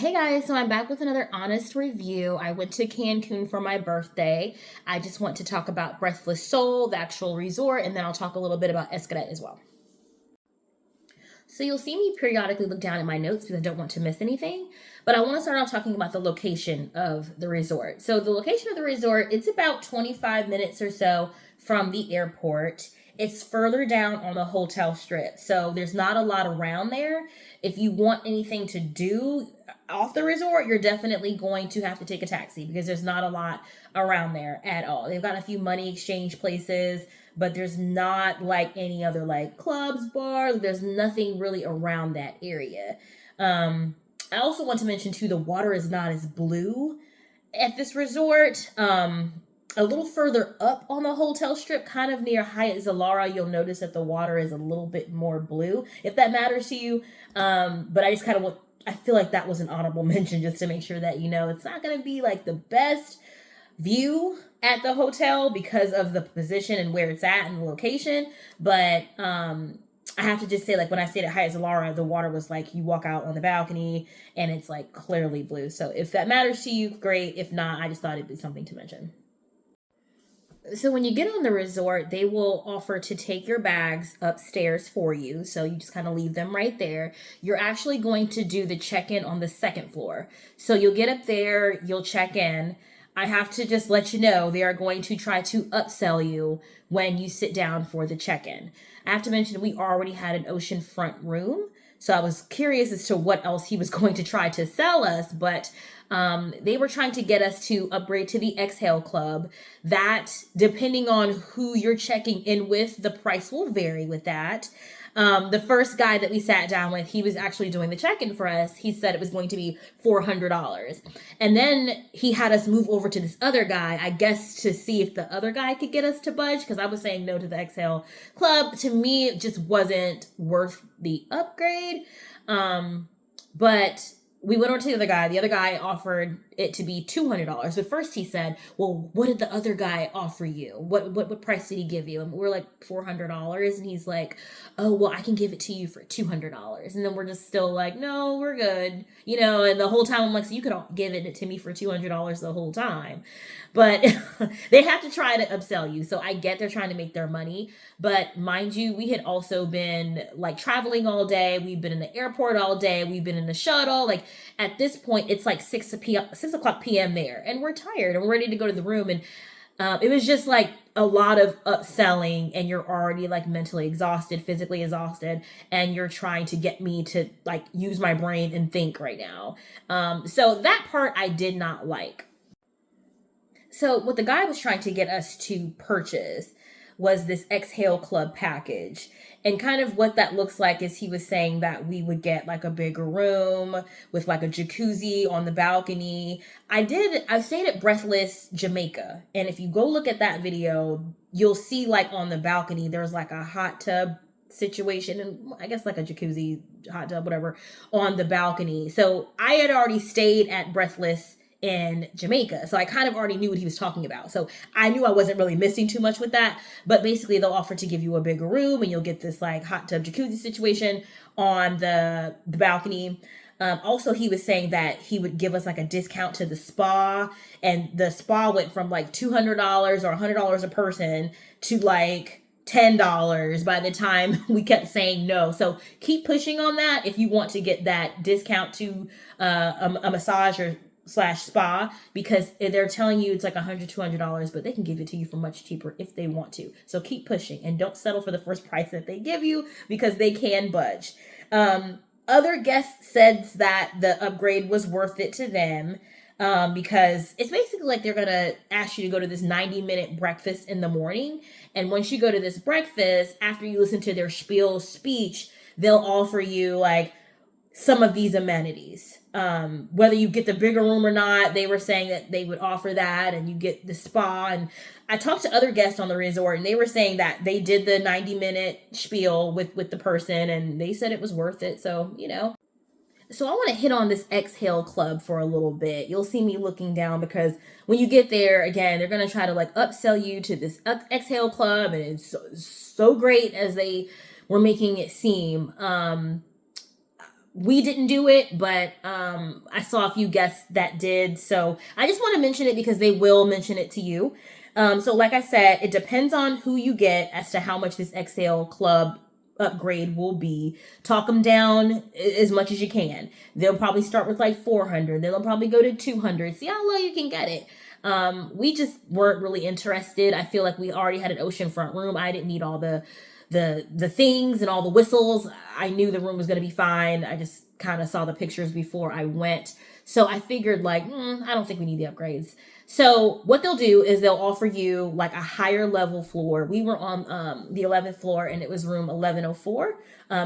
Hey guys, so I'm back with another honest review. I went to Cancun for my birthday. I just want to talk about Breathless Soul, the actual resort, and then I'll talk a little bit about Xcaret as well. So you'll see me periodically look down at my notes because I don't want to miss anything. But I want to start off talking about the location of the resort. So the location of the resort, it's about 25 minutes or so from the airport. It's further down on the hotel strip. So there's not a lot around there. If you want anything to do off the resort, you're definitely going to have to take a taxi because there's not a lot around there at all. They've got a few money exchange places, but there's not like any other like clubs, bars. There's nothing really around that area. I also want to mention too, the water is not as blue at this resort. A little further up on the hotel strip, kind of near Hyatt Zilara, you'll notice that the water is a little bit more blue, if that matters to you. But I just kind of I feel like that was an honorable mention just to make sure that, you know, it's not going to be like the best view at the hotel because of the position and where it's at and the location. But I have to just say, like, when I stayed at Hyatt Zilara, the water was like, you walk out on the balcony and it's like clearly blue. So if that matters to you, great. If not, I just thought it'd be something to mention. So when you get on the resort, they will offer to take your bags upstairs for you. So you just kind of leave them right there. You're actually going to do the check-in on the second floor. So you'll get up there, you'll check in. I have to just let you know, they are going to try to upsell you when you sit down for the check-in. I have to mention we already had an oceanfront room. So I was curious as to what else he was going to try to sell us, but they were trying to get us to upgrade to the Exhale Club. That, depending on who you're checking in with, the price will vary with that. The first guy that we sat down with, he was actually doing the check-in for us. He said it was going to be $400. And then he had us move over to this other guy, I guess to see if the other guy could get us to budge, because I was saying no to the Exhale Club. To me, it just wasn't worth the upgrade. But we went over to the other guy. The other guy offered it to be $200. But first he said, well, what did the other guy offer you? What price did he give you? And we're like $400. And he's like, oh, well, I can give it to you for $200. And then we're just still like, no, we're good. You know, and the whole time I'm like, so you could give it to me for $200 the whole time. But they have to try to upsell you. So I get they're trying to make their money. But mind you, we had also been like traveling all day. We've been in the airport all day. We've been in the shuttle. Like at this point, it's like 6 o'clock p.m. there. And we're tired and we're ready to go to the room. And it was just like a lot of upselling, and you're already like mentally exhausted, physically exhausted, and you're trying to get me to like use my brain and think right now. So that part I did not like. So what the guy was trying to get us to purchase was this Exhale Club package. And kind of what that looks like is he was saying that we would get like a bigger room with like a jacuzzi on the balcony. I stayed at Breathless, Jamaica. And if you go look at that video, you'll see like on the balcony, there's like a hot tub situation and I guess like a jacuzzi, hot tub, whatever, on the balcony. So I had already stayed at Breathless in Jamaica. So I kind of already knew what he was talking about. So I knew I wasn't really missing too much with that. But basically they'll offer to give you a bigger room and you'll get this like hot tub jacuzzi situation on the balcony. Also, he was saying that he would give us like a discount to the spa, and the spa went from like $200 or $100 a person to like $10 by the time we kept saying no. So keep pushing on that if you want to get that discount to a massage or / spa, because they're telling you it's like $100-$200, but they can give it to you for much cheaper if they want to. So keep pushing and don't settle for the first price that they give you because they can budge. Other guests said that the upgrade was worth it to them because it's basically like they're going to ask you to go to this 90-minute breakfast in the morning. And once you go to this breakfast, after you listen to their spiel speech, they'll offer you like some of these amenities. Whether you get the bigger room or not, they were saying that they would offer that, and you get the spa. And I talked to other guests on the resort and they were saying that they did the 90-minute spiel with the person and they said it was worth it. So, you know. So I want to hit on this Exhale Club for a little bit. You'll see me looking down because when you get there, again, they're going to try to like upsell you to this Exhale Club, and it's so great as they were making it seem. We didn't do it, but I saw a few guests that did. So I just want to mention it because they will mention it to you. So like I said, it depends on who you get as to how much this Exhale Club upgrade will be. Talk them down as much as you can. They'll probably start with like 400. Then they'll probably go to 200. See how low you can get it. We just weren't really interested. I feel like we already had an oceanfront room. I didn't need all the things and all the whistles. I knew the room was going to be fine. I just kind of saw the pictures before I went. So I figured like, I don't think we need the upgrades. So what they'll do is they'll offer you like a higher level floor. We were on the 11th floor and it was room 1104.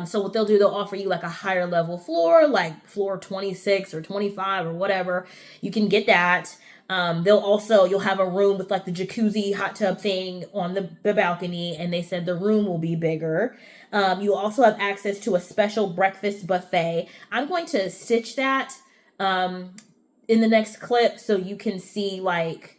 So what they'll do, they'll offer you like a higher level floor, like floor 26 or 25 or whatever. You can get that. You'll have a room with like the jacuzzi hot tub thing on the balcony, and they said the room will be bigger. You also have access to a special breakfast buffet. I'm going to stitch that in the next clip so you can see like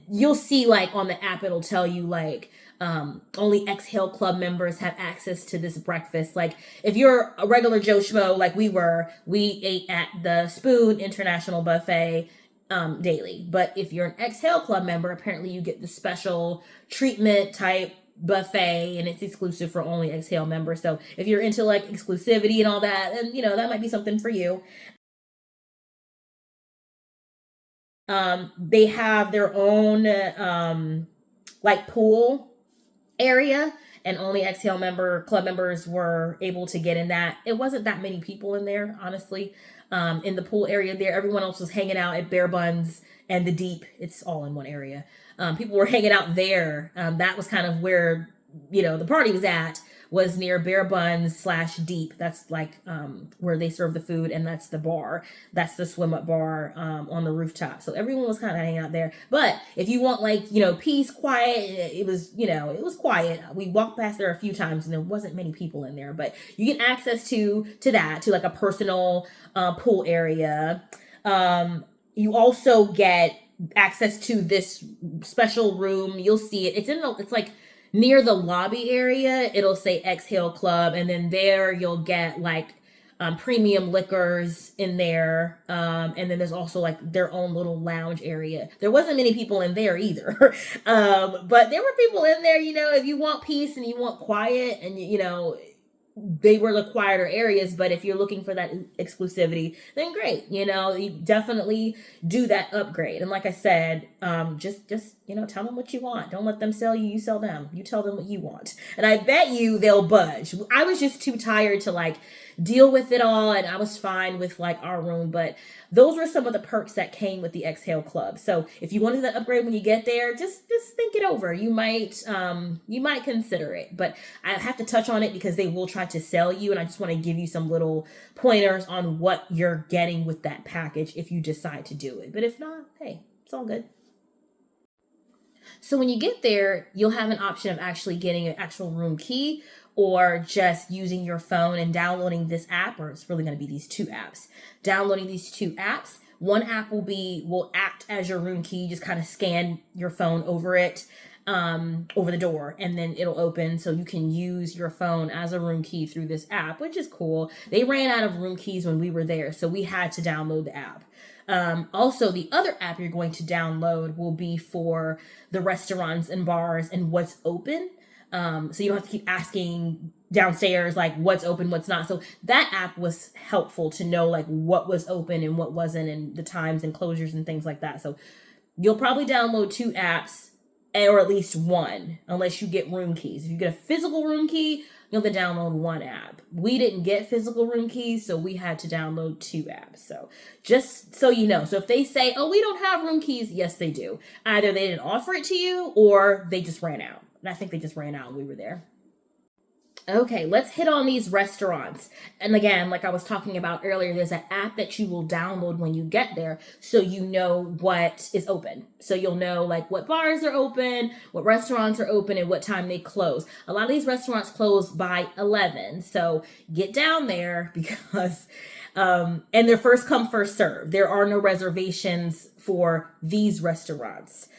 you'll see like on the app, it'll tell you like only Exhale Club members have access to this breakfast. Like if you're a regular Joe Schmo like we ate at the Spoon International Buffet daily. But if you're an Exhale Club member, apparently you get the special treatment type buffet, and it's exclusive for only Exhale members. So if you're into like exclusivity and all that, then that might be something for you. They have their own like pool area, and only Exhale club members were able to get in that. It wasn't that many people in there, honestly. In the pool area there, everyone else was hanging out at Bare Buns and the Deep. It's all in one area. People were hanging out there. That was kind of where the party was near Bare Buns / Deep. That's like where they serve the food, and that's the bar. That's the swim up bar on the rooftop. So everyone was kind of hanging out there. But if you want like peace, quiet, it was quiet. We walked past there a few times, and there wasn't many people in there. But you get access to like a personal pool area. You also get access to this special room. You'll see it. It's like near the lobby area. It'll say Exhale Club, and then there you'll get like premium liquors in there, and then there's also like their own little lounge area. There wasn't many people in there either, but there were people in there. If you want peace and you want quiet, and they were the quieter areas. But if you're looking for that exclusivity, then great. You definitely do that upgrade. And like I said, just tell them what you want. Don't let them sell you. You sell them. You tell them what you want. And I bet you they'll budge. I was just too tired to like deal with it all, and I was fine with like our room. But those were some of the perks that came with the Exhale Club. So if you wanted to upgrade when you get there, just think it over. You might consider it. But I have to touch on it because they will try to sell you, and I just want to give you some little pointers on what you're getting with that package if you decide to do it. But if not, hey, it's all good. So when you get there, you'll have an option of actually getting an actual room key, or just using your phone and downloading this app, or it's really going to be these two apps. Downloading these two apps. One app will act as your room key. Just kind of scan your phone over it, over the door, and then it'll open, so you can use your phone as a room key through this app, which is cool. They ran out of room keys when we were there, so we had to download the app. Also, the other app you're going to download will be for the restaurants and bars and what's open. So you don't have to keep asking downstairs like what's open, what's not. So that app was helpful to know like what was open and what wasn't, and the times and closures and things like that. So you'll probably download two apps, or at least one, unless you get room keys. If you get a physical room key, you'll have to download one app. We didn't get physical room keys, so we had to download two apps. So just so you know. So if they say, oh, we don't have room keys, yes, they do. Either they didn't offer it to you, or they just ran out. And I think they just ran out when we were there. Okay, let's hit on these restaurants. And again, like I was talking about earlier, there's an app that you will download when you get there, so you know what is open. So you'll know like what bars are open, what restaurants are open, and what time they close. A lot of these restaurants close by 11, so get down there because and they're first come, first serve. There are no reservations for these restaurants.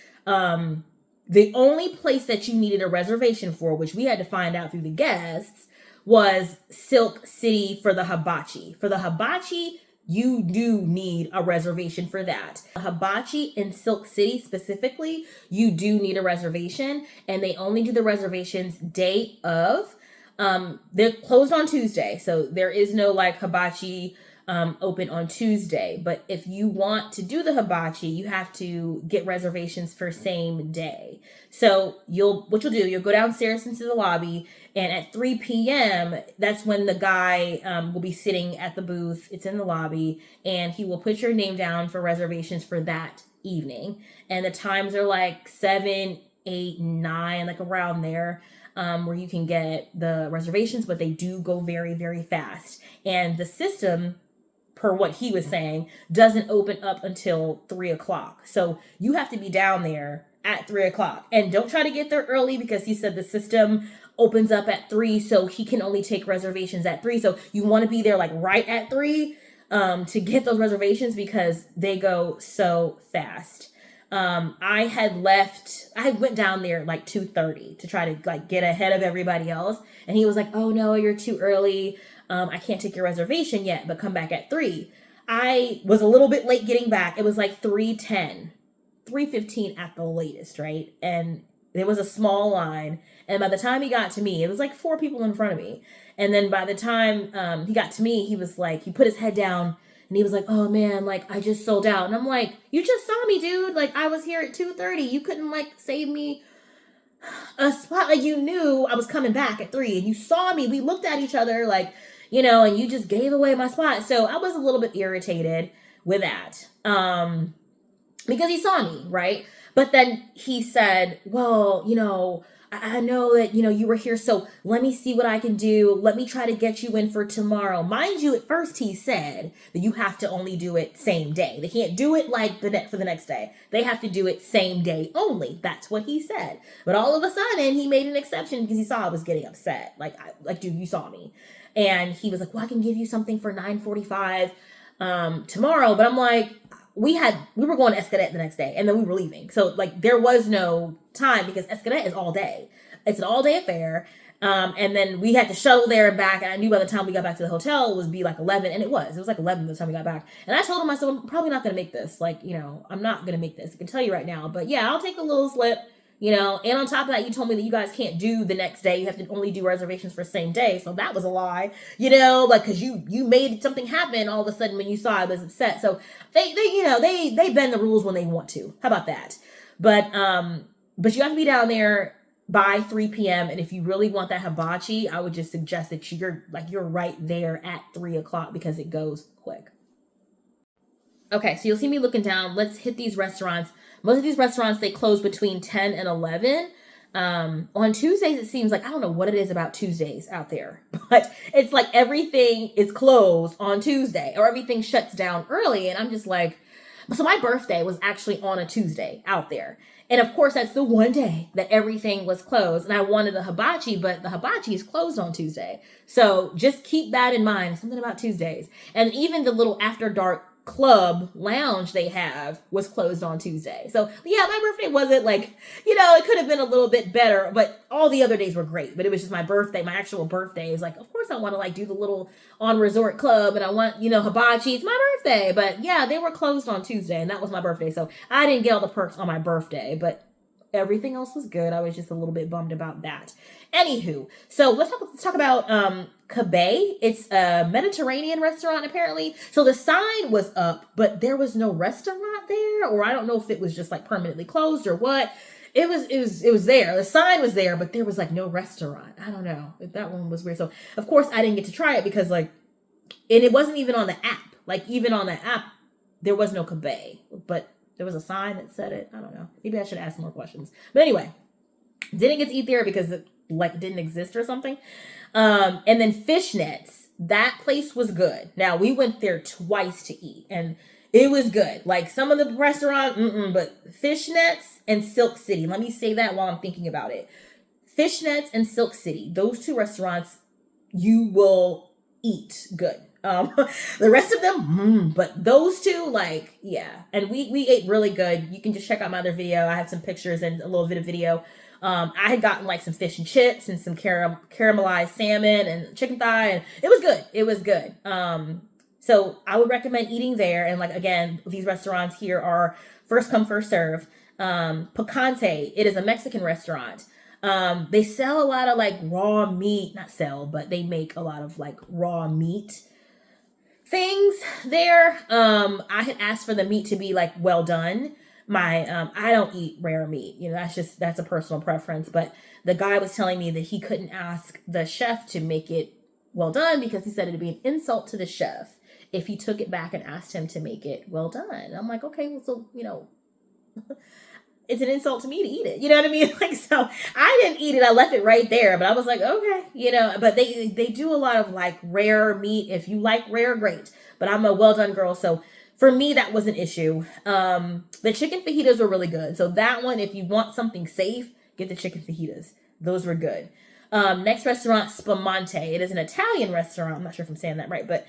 The only place that you needed a reservation for, which we had to find out through the guests, was Silk City for the hibachi. For the hibachi, you do need a reservation for that. Hibachi in Silk City specifically, you do need a reservation, and they only do the reservations day of. They're closed on Tuesday, so there is no like hibachi open on Tuesday. But if you want to do the hibachi, you have to get reservations for same day. So you'll go downstairs into the lobby, and at 3 p.m., that's when the guy will be sitting at the booth. It's in the lobby, and he will put your name down for reservations for that evening. And the times are like 7, 8, 9, like around there. Where you can get the reservations, but they do go very, very fast. And the system, per what he was saying, doesn't open up until 3 o'clock. So you have to be down there at 3 o'clock. And don't try to get there early, because he said the system opens up at 3, so he can only take reservations at 3. So you want to be there like right at 3 to get those reservations, because they go so fast. I went down there like 2:30 to try to like get ahead of everybody else. And he was like, "Oh no, you're too early. I can't take your reservation yet, but come back at 3." I was a little bit late getting back. It was like 3:10, 3:15 at the latest, right? And there was a small line. And by the time he got to me, it was like 4 people in front of me. And then by the time he got to me, he was like, he put his head down, and he was like, "Oh man, like I just sold out." And I'm like, "You just saw me, dude. Like I was here at 2:30. You couldn't like save me a spot. Like you knew I was coming back at 3, and you saw me. We looked at each other like, and you just gave away my spot." So I was a little bit irritated with that. Because he saw me, right? But then he said, "Well, I know that, you were here, so let me see what I can do. Let me try to get you in for tomorrow." Mind you, at first he said that you have to only do it same day. They can't do it like for the next day. They have to do it same day only. That's what he said. But all of a sudden, he made an exception because he saw I was getting upset. Like, dude, you saw me. And he was like, "Well, I can give you something for 9:45 tomorrow." But I'm like, we were going to Xcaret the next day, and then we were leaving. So like there was no time, because Xcaret is all day. It's an all day affair. And then we had to shuttle there and back. And I knew by the time we got back to the hotel, it would be like 11. And it was like 11 by the time we got back. And I told him, I said, "I'm probably not going to make this. Like, I'm not going to make this. I can tell you right now. But yeah, I'll take a little slip. And on top of that, you told me that you guys can't do the next day. You have to only do reservations for the same day." So that was a lie, like, because you made something happen all of a sudden when you saw I was upset. So they bend the rules when they want to. How about that? But you have to be down there by 3 p.m. And if you really want that hibachi, I would just suggest that you're right there at 3 o'clock, because it goes quick. Okay, so you'll see me looking down. Let's hit these restaurants. Most of these restaurants, they close between 10 and 11. On Tuesdays, it seems like, I don't know what it is about Tuesdays out there, but it's like everything is closed on Tuesday, or everything shuts down early. And I'm just like, so my birthday was actually on a Tuesday out there. And of course, that's the one day that everything was closed. And I wanted the hibachi, but the hibachi is closed on Tuesday. So just keep that in mind. Something about Tuesdays. And even the little after dark club lounge they have was closed on Tuesday. So yeah, my birthday wasn't like, it could have been a little bit better, but all the other days were great. But it was just my birthday, my actual birthday is like, of course I want to like do the little on resort club, and I want, hibachi. It's my birthday. But yeah, they were closed on Tuesday, and that was my birthday. So I didn't get all the perks on my birthday, but everything else was good. I was just a little bit bummed about that. Anywho, so let's talk about Cabay. It's a Mediterranean restaurant, apparently. So the sign was up, but there was no restaurant there, or I don't know if it was just like permanently closed or what. It was there. The sign was there, but there was like no restaurant. I don't know. That one was weird. So of course I didn't get to try it, because like, and it wasn't even on the app. Like even on the app, there was no Cabay, but there was a sign that said it. I don't know. Maybe I should ask more questions. But anyway, didn't get to eat there because it like didn't exist or something. And then Fishnets, that place was good. Now we went there twice to eat, and it was good. Like some of the restaurant, but Fishnets and Silk City. Let me say that while I'm thinking about it. Fishnets and Silk City, those two restaurants, you will eat good. The rest of them, but those two, like, yeah. And we ate really good. You can just check out my other video. I have some pictures and a little bit of video I had gotten like some fish and chips and some caramelized salmon and chicken thigh, and it was good. It was good. So I would recommend eating there. And like, again, these restaurants here are first come, first serve. Picante, it is a Mexican restaurant. They sell a lot of like raw meat, not sell, but they make a lot of like raw meat things there. I had asked for the meat to be like well done. I don't eat rare meat. You know, that's a personal preference. But the guy was telling me that he couldn't ask the chef to make it well done because he said it'd be an insult to the chef if he took it back and asked him to make it well done. And I'm like, okay, well, so, you know, it's an insult to me to eat it. You know what I mean? Like, so I didn't eat it. I left it right there, but I was like, okay, you know, but they do a lot of like rare meat. If you like rare, great. But I'm a well done girl. So for me, that was an issue. The chicken fajitas were really good. So that one, if you want something safe, get the chicken fajitas. Those were good. Next restaurant, Spumante. It is an Italian restaurant. I'm not sure if I'm saying that right, but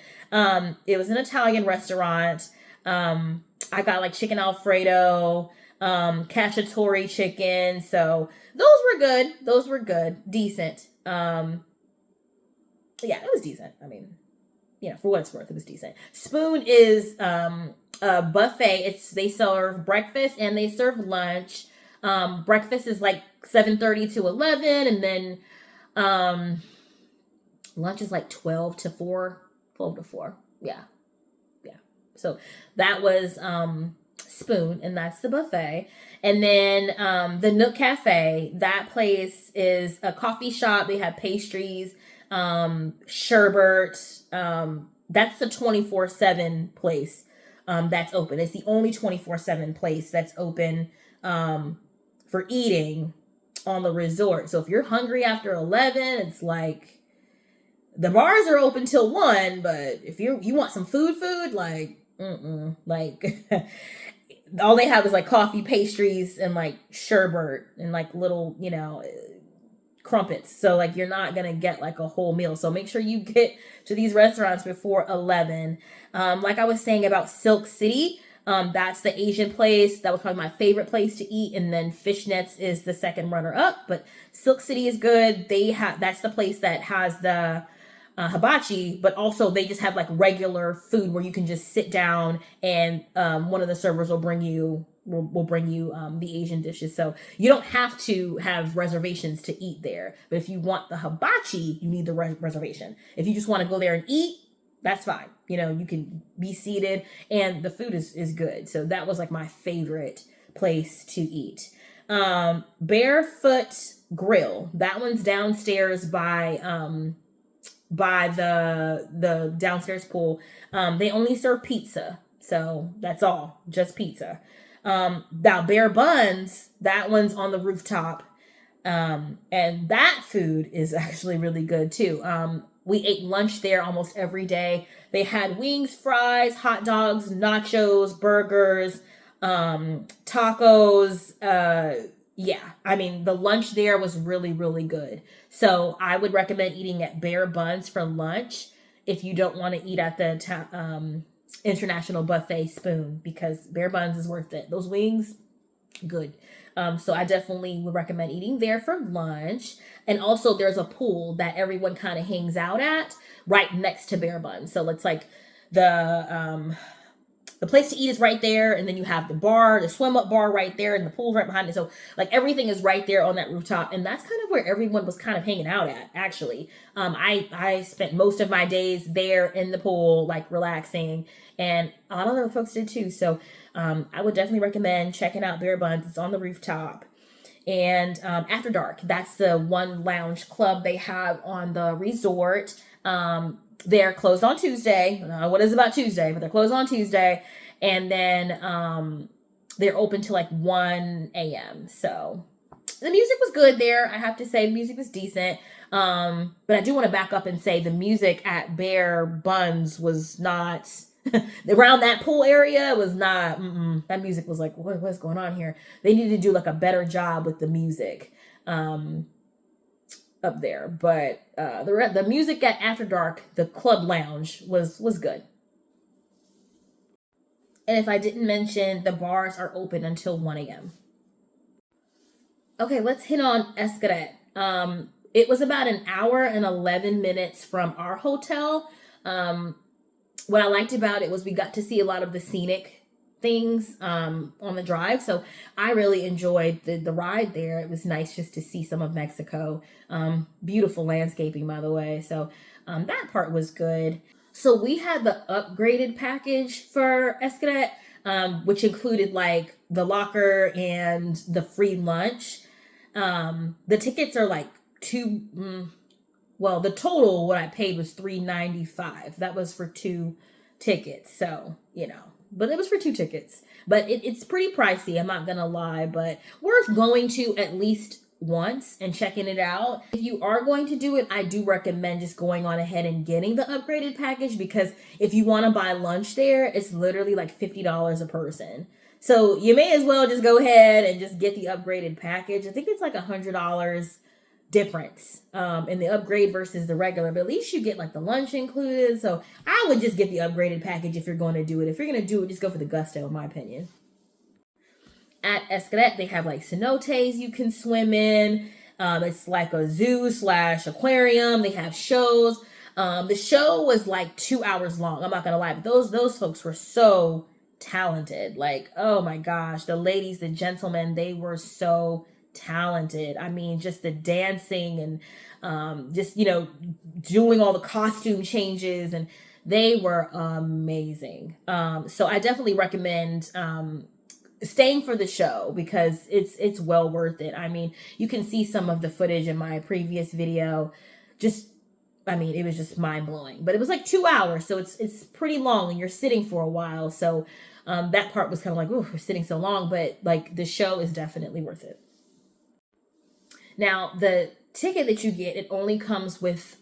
it was an Italian restaurant. I got like chicken Alfredo, cacciatore chicken. So those were good. Those were good. Decent. Yeah, it was decent. I mean, you know, for what it's worth, it was decent. Spoon is a buffet. They serve breakfast and they serve lunch. Breakfast is like 7:30 to 11, and then lunch is like 12 to 4. Yeah. So that was Spoon, and that's the buffet. And then the Nook Cafe, that place is a coffee shop. They have pastries, sherbet. That's the 24/7 place that's open. It's the only 24/7 place that's open for eating on the resort. So if you're hungry after 11, it's like the bars are open till 1, but if you want some food, like, like all they have is like coffee, pastries, and like sherbet and like little, you know, crumpets. So like you're not gonna get like a whole meal. So make sure you get to these restaurants before 11. Like I was saying about Silk City, that's the Asian place. That was probably my favorite place to eat. And then Fishnets is the second runner up, but Silk City is good. That's the place that has the hibachi, but also they just have like regular food where you can just sit down and one of the servers will bring you the Asian dishes. So you don't have to have reservations to eat there. But if you want the hibachi, you need the reservation. If you just want to go there and eat, that's fine. You know, you can be seated and the food is good. So that was like my favorite place to eat. Barefoot Grill. That one's downstairs by the downstairs pool. They only serve pizza. So that's all, just pizza. Now Bare Buns, that one's on the rooftop. And that food is actually really good too. We ate lunch there almost every day. They had wings, fries, hot dogs, nachos, burgers, tacos. Yeah, I mean, the lunch there was really, really good. So I would recommend eating at Bare Buns for lunch if you don't want to eat at the International Buffet Spoon, because Bare Buns is worth it. Those wings, good. So I definitely would recommend eating there for lunch. And also there's a pool that everyone kind of hangs out at right next to Bare Buns. So it's like the place to eat is right there, and then you have the bar, the swim up bar right there, and the pool's right behind it. So like everything is right there on that rooftop, and that's kind of where everyone was kind of hanging out at, actually. I spent most of my days there in the pool, like relaxing, and a lot of other folks did too. So I would definitely recommend checking out Bare Buns. It's on the rooftop. And After Dark, that's the one lounge club they have on the resort. They're closed on Tuesday. I don't know what is about Tuesday, but they're closed on Tuesday. And then they're open till like 1 a.m. So the music was good there. I have to say the music was decent. But I do want to back up and say the music at Bare Buns was not around that pool area. Was not, that music was like, what's going on here? They need to do like a better job with the music. Up there, but the music at After Dark, the club lounge, was good. And if I didn't mention, the bars are open until 1 a.m. Okay, let's hit on Xcaret. It was about an hour and 11 minutes from our hotel. Um, what I liked about it was we got to see a lot of the scenic things on the drive. So I really enjoyed the ride there. It was nice just to see some of Mexico. Beautiful landscaping, by the way. So that part was good. So we had the upgraded package for Escadet, which included like the locker and the free lunch. The tickets are like well, the total what I paid was $395. That was for two tickets. So, but it was for two tickets. But it's pretty pricey, I'm not gonna lie, but worth going to at least once and checking it out. If you are going to do it, I do recommend just going on ahead and getting the upgraded package, because if you want to buy lunch there, it's literally like $50 a person. So you may as well just go ahead and just get the upgraded package. I think it's like $100 difference in the upgrade versus the regular, but at least you get like the lunch included. So I would just get the upgraded package if you're going to do it. If you're going to do it, just go for the gusto, in my opinion. At Xcaret, they have like cenotes you can swim in. It's like a zoo slash aquarium. They have shows. The show was like 2 hours long. I'm not gonna lie, but those folks were so talented. Like, oh my gosh, the ladies, the gentlemen, they were so talented. I mean, just the dancing and just doing all the costume changes, and they were amazing. So I definitely recommend staying for the show, because it's well worth it. I mean, you can see some of the footage in my previous video. Just, I mean, it was just mind blowing. But it was like 2 hours, so it's pretty long, and you're sitting for a while. So that part was kind of like, oh, we're sitting so long, but like the show is definitely worth it. Now, the ticket that you get, it only comes with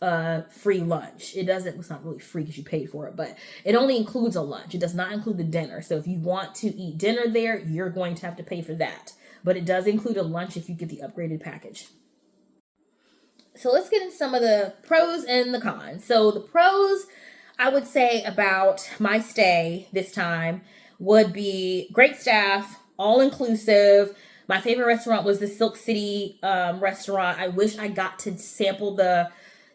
free lunch. It's not really free because you paid for it, but it only includes a lunch. It does not include the dinner. So if you want to eat dinner there, you're going to have to pay for that. But it does include a lunch if you get the upgraded package. So let's get into some of the pros and the cons. So the pros, I would say about my stay this time would be great staff, all inclusive. My favorite restaurant was the Silk City restaurant. I wish I got to sample the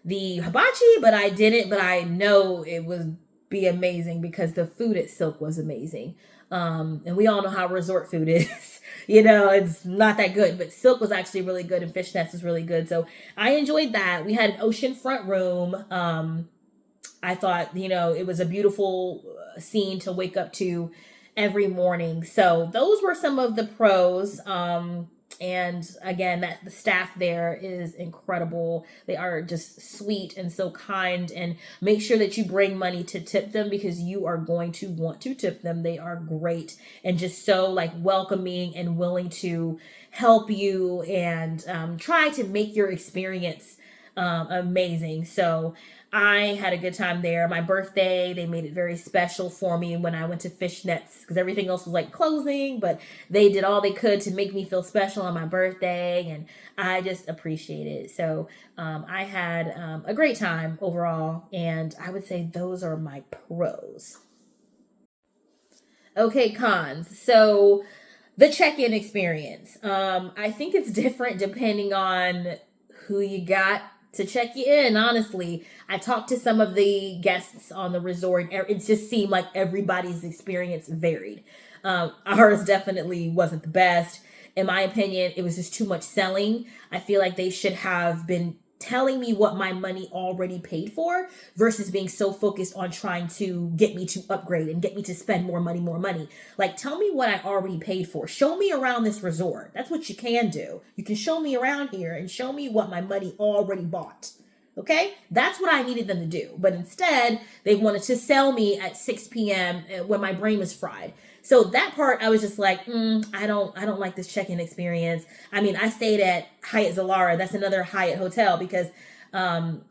hibachi, but I didn't. But I know it would be amazing because the food at Silk was amazing. And we all know how resort food is. It's not that good, but Silk was actually really good, and Fishnets was really good. So I enjoyed that. We had an oceanfront room. I thought, it was a beautiful scene to wake up to every morning. So those were some of the pros. And again, that the staff there is incredible. They are just sweet and so kind, and make sure that you bring money to tip them, because you are going to want to tip them. They are great and just so like welcoming and willing to help you and try to make your experience amazing. So I had a good time there. My birthday, they made it very special for me when I went to Fishnets, because everything else was like closing, but they did all they could to make me feel special on my birthday, and I just appreciate it. So I had a great time overall, and I would say those are my pros. Okay, cons. So the check-in experience. I think it's different depending on who you got to check you in. Honestly, I talked to some of the guests on the resort. It just seemed like everybody's experience varied. Ours definitely wasn't the best. In my opinion, it was just too much selling. I feel like they should have been telling me what my money already paid for, versus being so focused on trying to get me to upgrade and get me to spend more money, more money. Like, tell me what I already paid for. Show me around this resort. That's what you can do. You can show me around here and show me what my money already bought. Okay? That's what I needed them to do. But instead, they wanted to sell me at 6 p.m. when my brain was fried. So that part, I was just like, I don't like this check-in experience. I mean, I stayed at Hyatt Zilara. That's another Hyatt hotel, because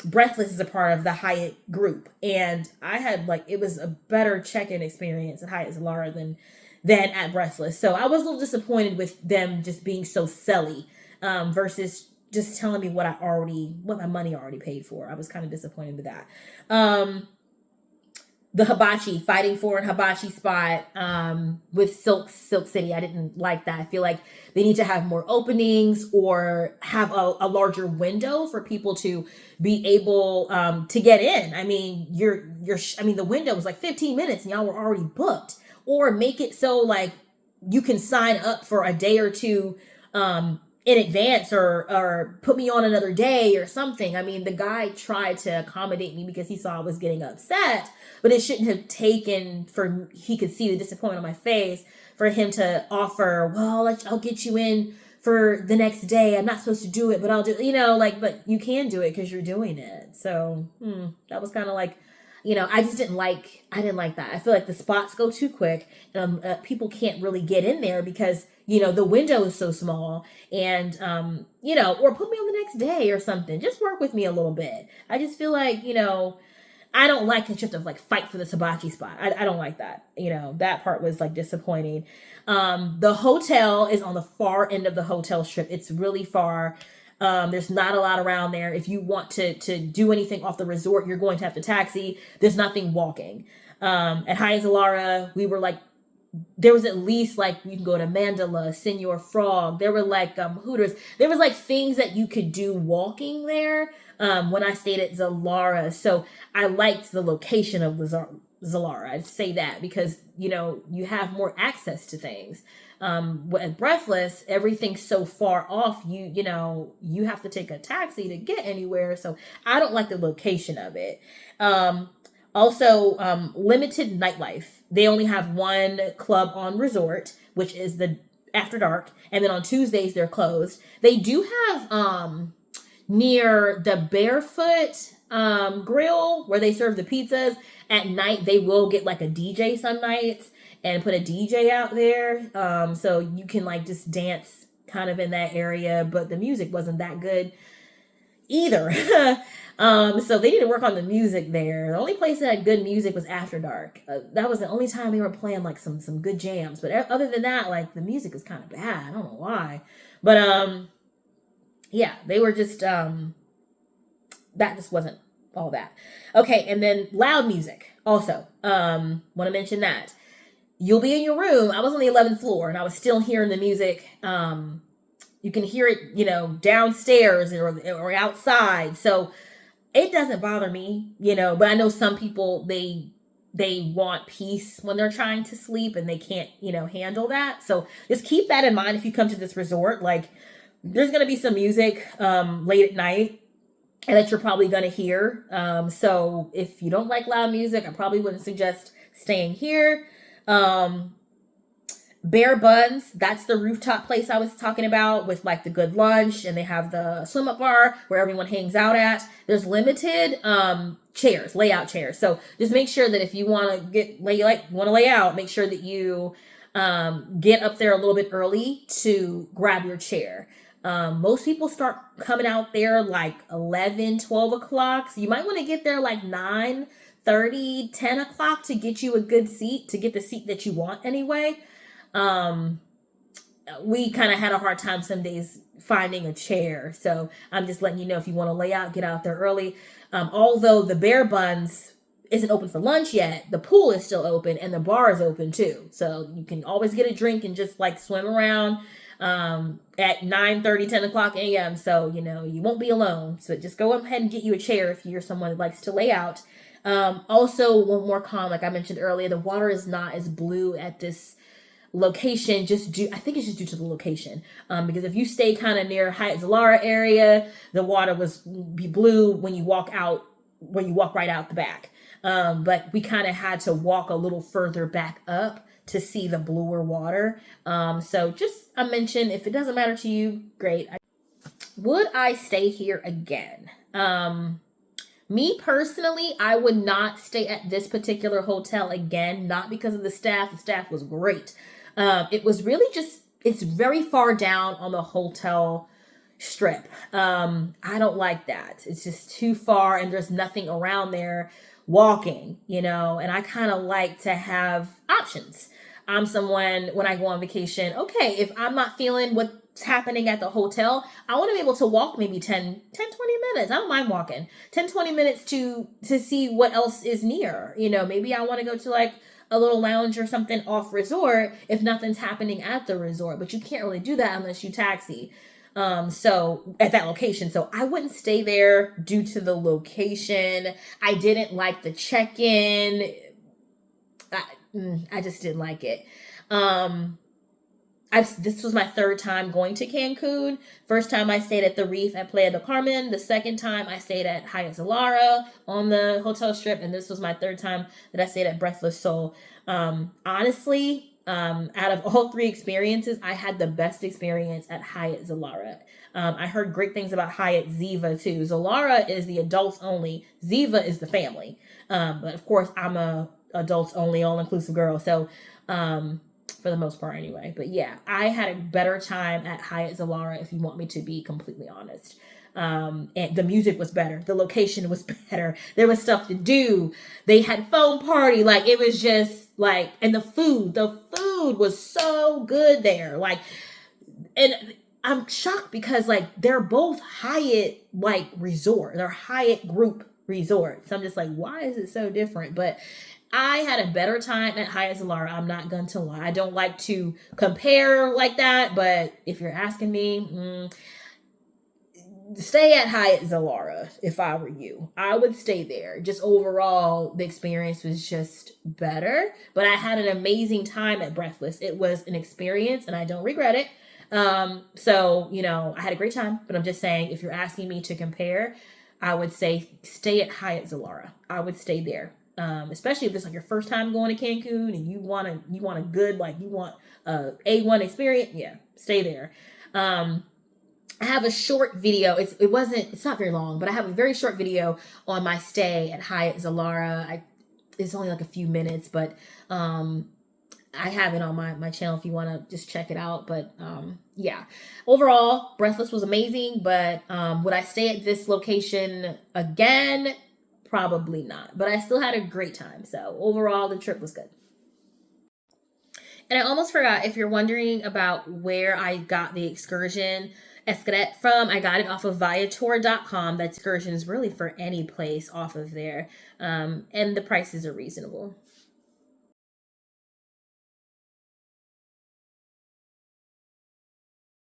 Breathless is a part of the Hyatt group. And I had it was a better check-in experience at Hyatt Zilara than at Breathless. So I was a little disappointed with them just being so selly versus just telling me what my money already paid for. I was kind of disappointed with that. the hibachi, fighting for an hibachi spot with Silk City. I didn't like that. I feel like they need to have more openings or have a larger window for people to be able to get in. I mean, I mean, the window was like 15 minutes and y'all were already booked. Or make it so like you can sign up for a day or two in advance, or put me on another day or something. I mean, the guy tried to accommodate me because he saw I was getting upset, but it shouldn't have taken for he could see the disappointment on my face for him to offer, well, I'll get you in for the next day. I'm not supposed to do it, but I'll do, like, but you can do it because you're doing it. So that was kind of like, I just I didn't like that. I feel like the spots go too quick. People can't really get in there because, the window is so small, and, or put me on the next day or something. Just work with me a little bit. I just feel like, I don't like the shift of like fight for the hibachi spot. I don't like that. That part was like disappointing. The hotel is on the far end of the hotel strip. It's really far. There's not a lot around there. If you want to do anything off the resort, you're going to have to taxi. There's nothing walking. At Hyatt Zilara, we were like, there was at least like, you can go to Mandala, Senor Frog. There were like Hooters. There was like things that you could do walking there when I stayed at Zilara. So I liked the location of Zilara. I'd say that because, you have more access to things. At Breathless, everything's so far off. You have to take a taxi to get anywhere. So I don't like the location of it. Also, limited nightlife. They only have one club on resort, which is the After Dark. And then on Tuesdays, they're closed. They do have near the Barefoot grill where they serve the pizzas. At night, they will get like a DJ some nights and put a DJ out there. So you can like just dance kind of in that area. But the music wasn't that good either. So they need to work on the music there. The only place that had good music was After Dark. That was the only time they were playing like some good jams. But other than that, like the music is kind of bad. I don't know why. But yeah, they were just that just wasn't all that. Okay, and then loud music also. Want to mention that. You'll be in your room. I was on the 11th floor and I was still hearing the music. You can hear it, downstairs or outside. So it doesn't bother me, but I know some people, they want peace when they're trying to sleep and they can't, handle that. So just keep that in mind if you come to this resort. Like there's going to be some music late at night and that you're probably going to hear. So if you don't like loud music, I probably wouldn't suggest staying here. Bare Buns, that's the rooftop place I was talking about with like the good lunch, and they have the swim up bar where everyone hangs out at. There's limited chairs, layout chairs. So just make sure that if you want to lay out, make sure that you get up there a little bit early to grab your chair. Most people start coming out there like 11, 12 o'clock. So you might want to get there like 9:30, 10 o'clock to get you a good seat, to get the seat that you want anyway. We kind of had a hard time some days finding a chair. So I'm just letting you know, if you want to lay out, get out there early. Although the Bare Buns isn't open for lunch yet, the pool is still open and the bar is open too. So you can always get a drink and just like swim around at 9:30, 10 o'clock a.m. So, you won't be alone. So just go ahead and get you a chair if you're someone that likes to lay out. Also, one more con, like I mentioned earlier, the water is not as blue at this location. I think it's just due to the location. Because if you stay kind of near Hyatt Zilara area, the water be blue when you walk right out the back. But we kind of had to walk a little further back up to see the bluer water. So just a mention, if it doesn't matter to you, great. Would I stay here again? Me personally, I would not stay at this particular hotel again, not because of the staff. The staff was great. It was really it's very far down on the hotel strip. I don't like that. It's just too far and there's nothing around there walking, and I kind of like to have options. I'm someone, when I go on vacation, okay, if I'm not feeling what happening at the hotel, I want to be able to walk maybe 20 minutes. I don't mind walking 10-20 minutes to see what else is near. Maybe I want to go to like a little lounge or something off resort if nothing's happening at the resort, but you can't really do that unless you taxi. So at that location, so I wouldn't stay there due to the location. I didn't like the check-in. I just didn't like it. This was my third time going to Cancun. First time I stayed at the Reef at Playa del Carmen. The second time I stayed at Hyatt Zilara on the hotel strip, and this was my third time that I stayed at Breathless Soul. Honestly, out of all three experiences, I had the best experience at Hyatt Zilara. I heard great things about Hyatt Ziva too. Zilara is the adults only. Ziva is the family. But of course, I'm a adults only, all inclusive girl. So, for the most part anyway. But yeah, I had a better time at Hyatt Zilara, if you want me to be completely honest. And the music was better. The location was better. There was stuff to do. They had foam party. Like, it was just like, and the food was so good there. Like, and I'm shocked because like, they're both Hyatt like resort. They're Hyatt group resorts. So I'm just like, why is it so different? But I had a better time at Hyatt Zilara. I'm not going to lie. I don't like to compare like that, but if you're asking me, stay at Hyatt Zilara if I were you. I would stay there. Just overall, the experience was just better, but I had an amazing time at Breathless. It was an experience and I don't regret it. So, I had a great time, but I'm just saying, if you're asking me to compare, I would say stay at Hyatt Zilara. I would stay there. Especially if it's like your first time going to Cancun and you want a good, like, you want a A1 experience. Yeah, stay there. I have a short video. It's not very long, but I have a very short video on my stay at Hyatt Zilara. It's only like a few minutes, but, I have it on my channel if you want to just check it out. But yeah, overall, Breathless was amazing. But would I stay at this location again? Probably not. But I still had a great time. So overall, the trip was good. And I almost forgot, if you're wondering about where I got the Excursion Xcaret from, I got it off of Viator.com. That Excursion is really for any place off of there. And the prices are reasonable.